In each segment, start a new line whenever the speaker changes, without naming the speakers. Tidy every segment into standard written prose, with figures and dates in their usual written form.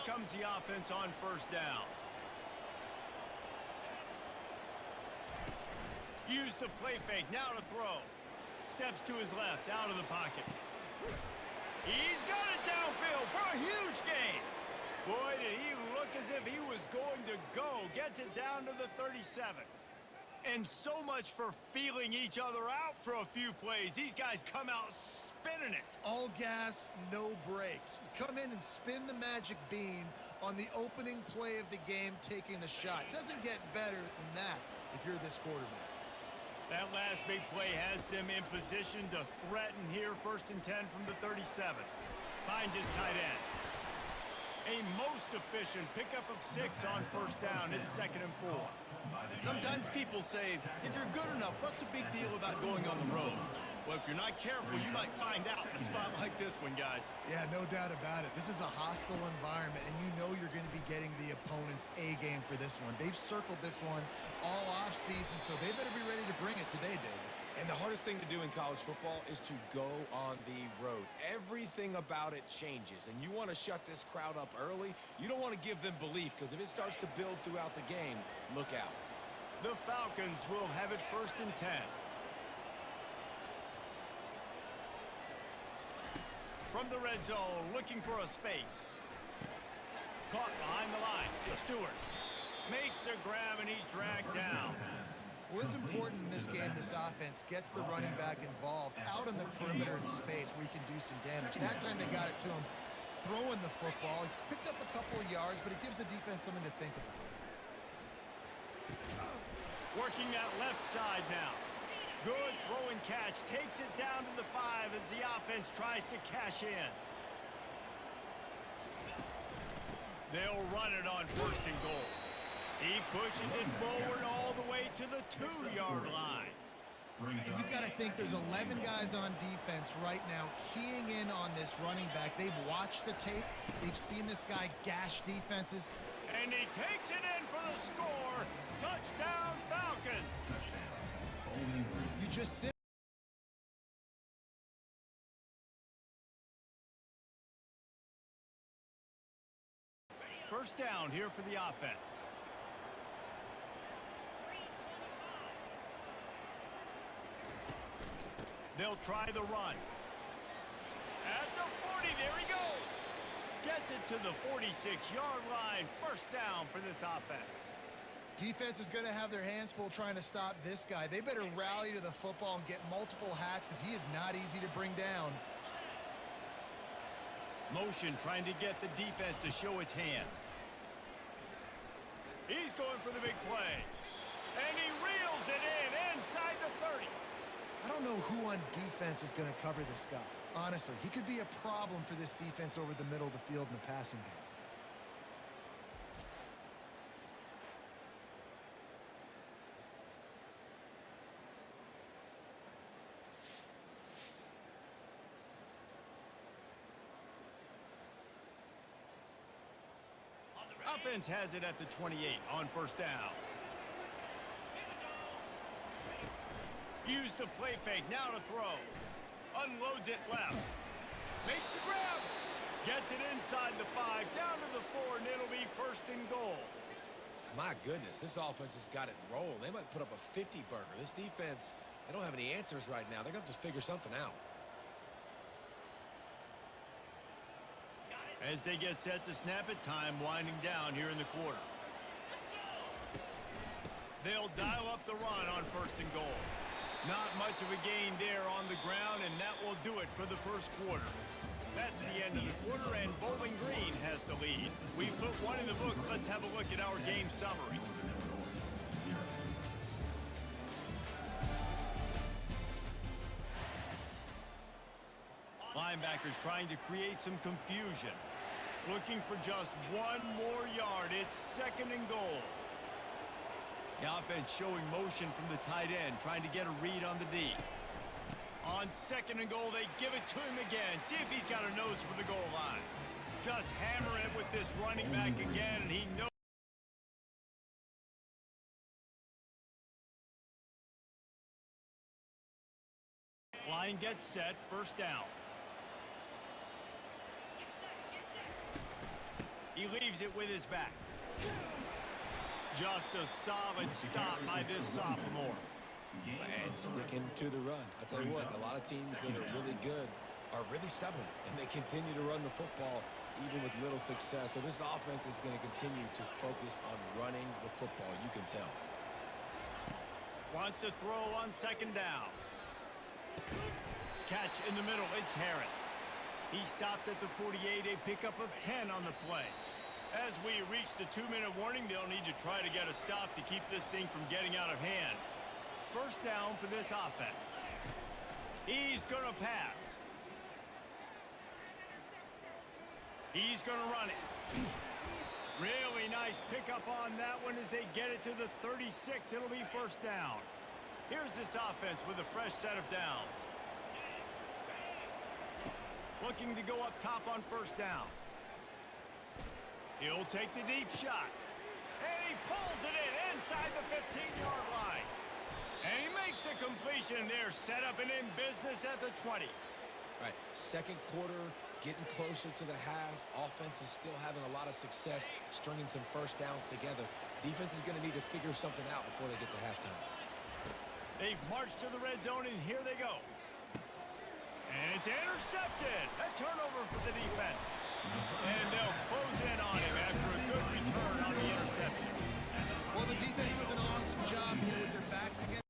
comes the offense on first down. Use the play fake, now to throw. Steps to his left, out of the pocket. He's got it downfield for a huge gain. Boy, did he look as if he was going to go. Gets it down to the 37. And so much for feeling each other out for a few plays. These guys come out spinning it.
All gas, no brakes. Come in and spin the magic bean on the opening play of the game, taking the shot. Doesn't get better than that if you're this quarterback.
That last big play has them in position to threaten here. 1st and 10 from the 37. Finds his tight end. A most efficient pickup of 6 on first down. It's 2nd and 4. Sometimes people say, if you're good enough, what's the big deal about going on the road? Well, if you're not careful, you might find out in a spot like this one, guys.
Yeah, no doubt about it. This is a hostile environment, and you know you're going to be getting the opponent's A game for this one. They've circled this one all offseason, so they better be ready to bring it today, David.
And the hardest thing to do in college football is to go on the road. Everything about it changes, and you want to shut this crowd up early. You don't want to give them belief, because if it starts to build throughout the game, look out.
The Falcons will have it 1st and 10. From the red zone, looking for a space. Caught behind the line. It's Stewart. Makes a grab, and he's dragged down.
Well, it's important in this game, this offense gets the running back involved out on the perimeter in space where he can do some damage. That time they got it to him throwing the football. He picked up a couple of yards, but it gives the defense something to think about.
Working that left side now. Good throw and catch. Takes it down to the 5 as the offense tries to cash in. They'll run it on 1st and goal. He pushes it forward all the way to the 2-yard line.
And you've got to think there's 11 guys on defense right now keying in on this running back. They've watched the tape. They've seen this guy gash defenses.
And he takes it in for the score. Touchdown, Falcons.
You just sit.
First down here for the offense. They'll try the run. At the 40, there he goes. Gets it to the 46-yard line. 1st down for this offense.
Defense is going to have their hands full trying to stop this guy. They better rally to the football and get multiple hats because he is not easy to bring down.
Motion trying to get the defense to show his hand. He's going for the big play. And he reels it in inside the 30.
I don't know who on defense is going to cover this guy. Honestly, he could be a problem for this defense over the middle of the field in the passing game.
Offense has it at the 28 on 1st down. Use the play fake, now to throw. Unloads it left. Makes the grab. Gets it inside the 5, down to the 4, and it'll be 1st and goal.
My goodness, this offense has got it rolling. They might put up a 50-burger. This defense, they don't have any answers right now. They're going to have to figure something out.
As they get set to snap it, time winding down here in the quarter. They'll dial up the run on 1st and goal. Not much of a gain there on the ground, and that will do it for the 1st quarter. That's the end of the quarter, and Bowling Green has the lead. We put one in the books. Let's have a look at our game summary. Linebackers trying to create some confusion. Looking for just one more yard. It's 2nd and goal. The offense showing motion from the tight end, trying to get a read on the D. On 2nd and goal, they give it to him again. See if he's got a nose for the goal line. Just hammer it with this running back again, and he knows. Line gets set, 1st down. He leaves it with his back. Just a solid stop by this sophomore.
And sticking to the run. I tell you what, a lot of teams that are really good are really stubborn, and they continue to run the football even with little success. So this offense is going to continue to focus on running the football. You can tell.
Wants to throw on second down. Catch in the middle. It's Harris. He stopped at the 48, a pickup of 10 on the play. As we reach the 2-minute warning, they'll need to try to get a stop to keep this thing from getting out of hand. First down for this offense. He's going to pass. He's going to run it. Really nice pickup on that one as they get it to the 36. It'll be first down. Here's this offense with a fresh set of downs. Looking to go up top on first down. He'll take the deep shot. And he pulls it in inside the 15-yard line. And he makes a completion there. Set up and in business at the 20.
Right, second quarter, getting closer to the half. Offense is still having a lot of success stringing some first downs together. Defense is going to need to figure something out before they get to halftime.
They've marched to the red zone, and here they go. And it's intercepted. A turnover for the defense. And they'll close in on him after a good return on the interception.
Well, the defense does an awesome job here with their backs against.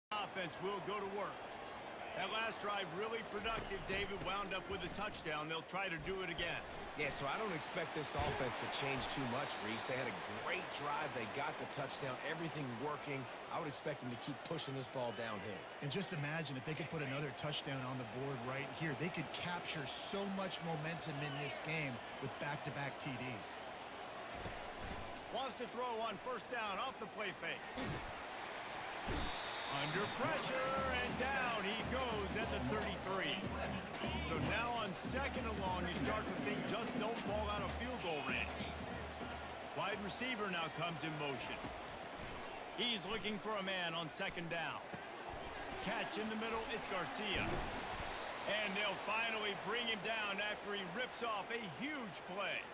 Offense will go to work. That last drive really productive. David wound up with a touchdown. They'll try to do it again.
Yeah, so I don't expect this offense to change too much, Reese. They had a great drive. They got the touchdown. Everything working. I would expect them to keep pushing this ball downhill.
And just imagine if they could put another touchdown on the board right here. They could capture so much momentum in this game with back-to-back TDs.
Wants to throw on first down off the play fake. Under pressure, and down he goes at the 33. So now on second and long, you start to think just don't fall out of field goal range. Wide receiver now comes in motion. He's looking for a man on second down. Catch in the middle, it's Garcia. And they'll finally bring him down after he rips off a huge play.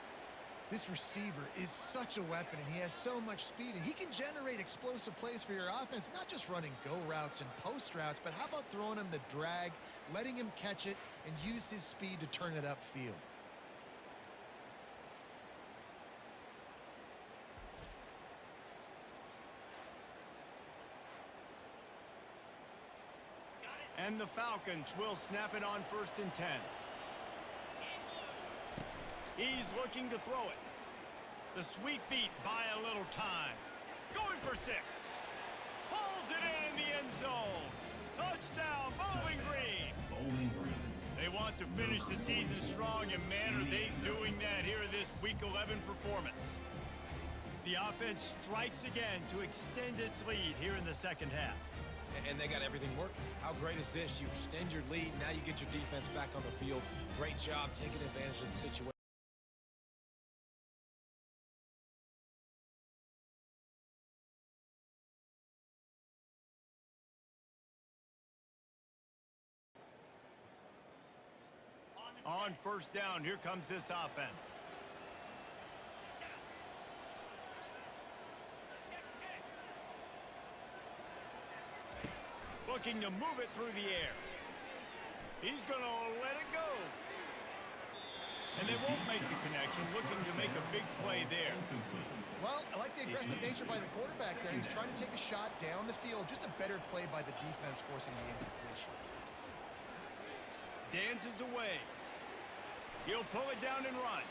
This receiver is such a weapon, and he has so much speed, and he can generate explosive plays for your offense, not just running go routes and post routes, but how about throwing him the drag, letting him catch it, and use his speed to turn it upfield.
And the Falcons will snap it on 1st and 10. He's looking to throw it. The sweet feet buy a little time. Going for 6. Pulls it in the end zone. Touchdown, Bowling Green. They want to finish the season strong, and man, are they doing that here in this Week 11 performance. The offense strikes again to extend its lead here in the second half.
And they got everything working. How great is this? You extend your lead, now you get your defense back on the field. Great job taking advantage of the situation.
On 1st down, here comes this offense. looking to move it through the air. He's going to let it go. And they won't make the connection, looking to make a big play there.
Well, I like the aggressive nature by the quarterback there. He's trying to take a shot down the field. Just a better play by the defense, forcing the incompletion.
Dances away. He'll pull it down and run.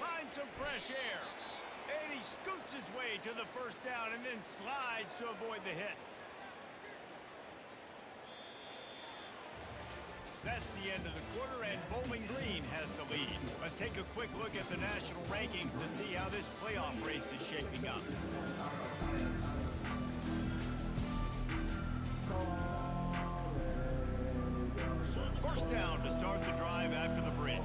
Find some fresh air. And he scoots his way to the first down and then slides to avoid the hit. That's the end of the quarter, and Bowling Green has the lead. Let's take a quick look at the national rankings to see how this playoff race is shaping up. First down to start the drive after the break.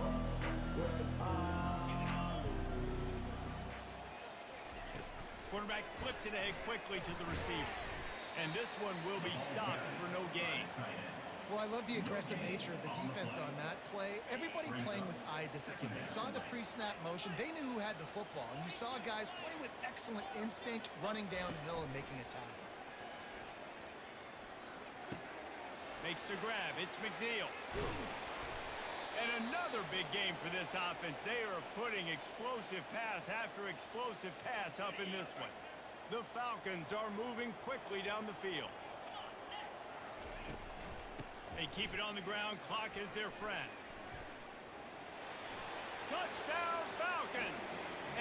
Quarterback flips it ahead quickly to the receiver. And this one will be stopped for no gain.
Well, I love the aggressive nature of the defense on that play. Everybody playing with eye discipline. They saw the pre-snap motion. They knew who had the football. And you saw guys play with excellent instinct, running down the hill and making a tackle.
Makes the grab. It's McNeil. And another big game for this offense. They are putting explosive pass after explosive pass up in this one. The Falcons are moving quickly down the field. They keep it on the ground. Clock is their friend. Touchdown, Falcons!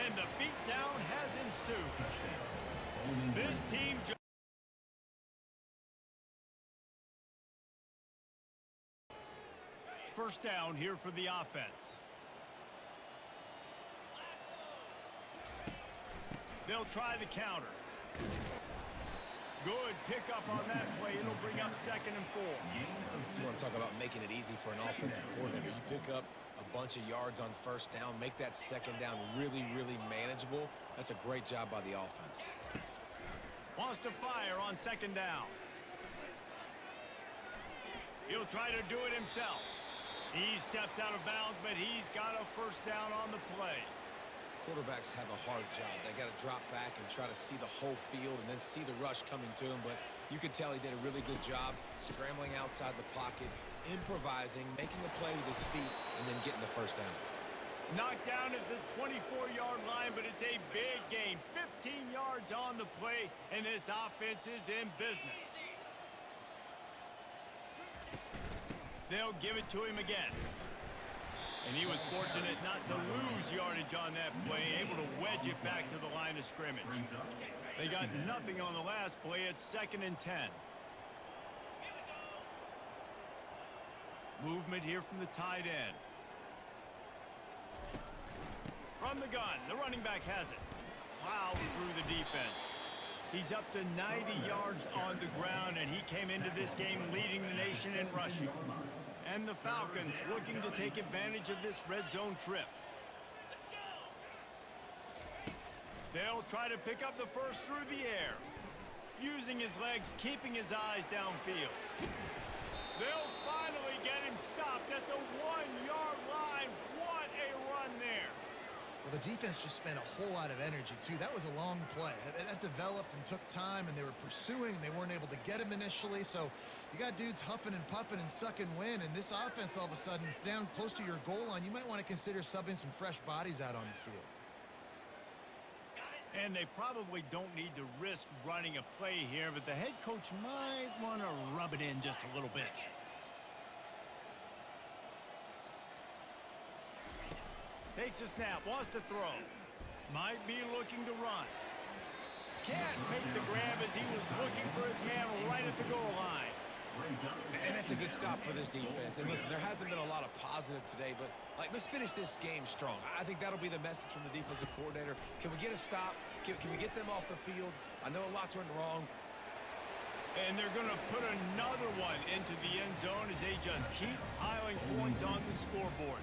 And the beatdown has ensued. This team... First down here for the offense. They'll try the counter. Good pickup on that play. It'll bring up 2nd and 4.
You want to talk about making it easy for an offensive coordinator. You pick up a bunch of yards on first down, make that second down really, really manageable. That's a great job by the offense.
Wants to fire on 2nd down. He'll try to do it himself. He steps out of bounds, but he's got a first down on the play.
Quarterbacks have a hard job. They got to drop back and try to see the whole field and then see the rush coming to him. But you could tell he did a really good job scrambling outside the pocket, improvising, making a play with his feet, and then getting the first down.
Knocked down at the 24-yard line, but it's a big gain. 15 yards on the play, and this offense is in business. They'll give it to him again. And he was fortunate not to lose yardage on that play, able to wedge it back to the line of scrimmage. They got nothing on the last play. It's 2nd and 10. Movement here from the tight end. From the gun, the running back has it. Plows through the defense. He's up to 90 yards on the ground, and he came into this game leading the nation in rushing. And the Falcons looking to take advantage of this red zone trip. They'll try to pick up the first through the air. Using his legs, keeping his eyes downfield. They'll finally get him stopped at the 1-yard line. What a run there.
Well, the defense just spent a whole lot of energy, too. That was a long play. That developed and took time, and they were pursuing, and they weren't able to get him initially. So you got dudes huffing and puffing and sucking wind, and this offense all of a sudden down close to your goal line. You might want to consider subbing some fresh bodies out on the field.
And they probably don't need to risk running a play here, but the head coach might want to rub it in just a little bit. Takes a snap, wants to throw. Might be looking to run. Can't make the grab as he was looking for his man right at the goal line.
And that's a good stop for this defense. And listen, there hasn't been a lot of positive today, but let's finish this game strong. I think that'll be the message from the defensive coordinator. Can we get a stop? Can we get them off the field? I know a lot's went wrong.
And they're going to put another one into the end zone as they just keep piling points on the scoreboard.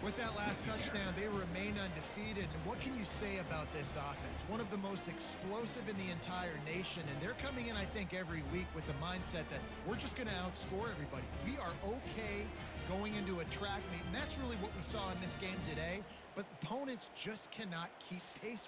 With that last touchdown, they remain undefeated. And what can you say about this offense? One of the most explosive in the entire nation. And they're coming in, I think, every week with the mindset that we're just going to outscore everybody. We are okay going into a track meet. And that's really what we saw in this game today. But opponents just cannot keep pace